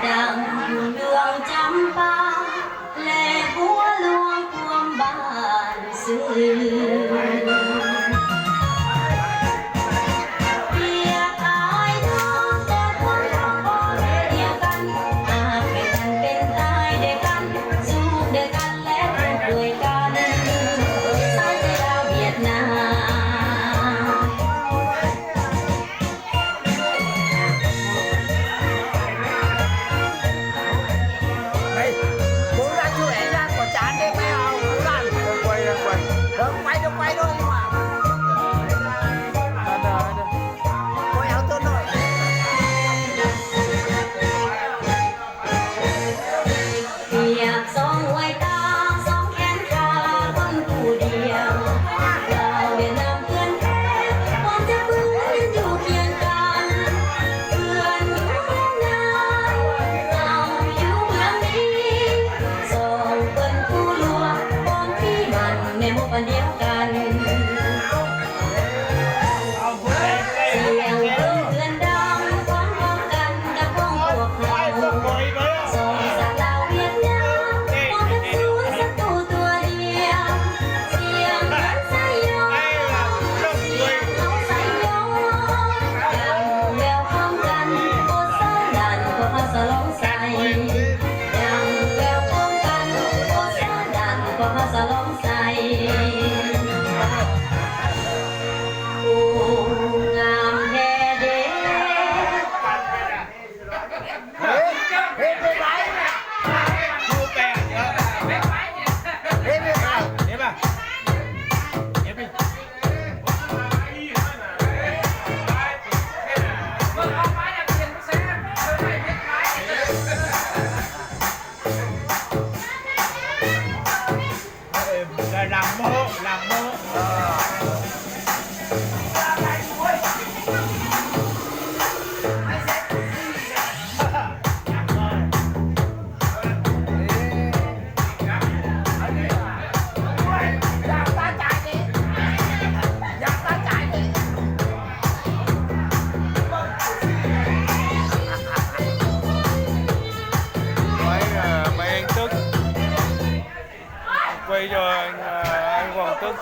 ดังเรื่องจำปาแลบัวหลวงท่วมบ้านซื่อวันเดียวกันเสียงเพื่อนดังพร้อมกันกับพวกเขาส่งสาวลาวเวียดนามมองกันสวนศัตรูตัวเดียวเสียงกันใส่ยอเสียงเขาใส่ยอดังแววพร้อมกันโคตรดันพวกเขาสลองใส่ดังแววพร้อมกันโคตรดันพวกเขาสลองใส่làm mơ quay cho anh Hoàng Tức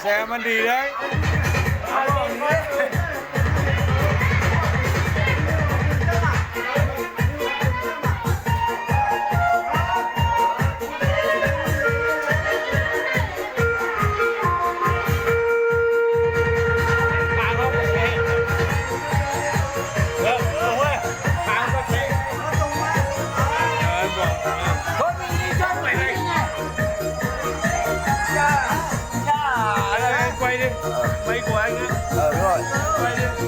xeมันดีđấy quay đi máy của anh á đúng rồi quay đi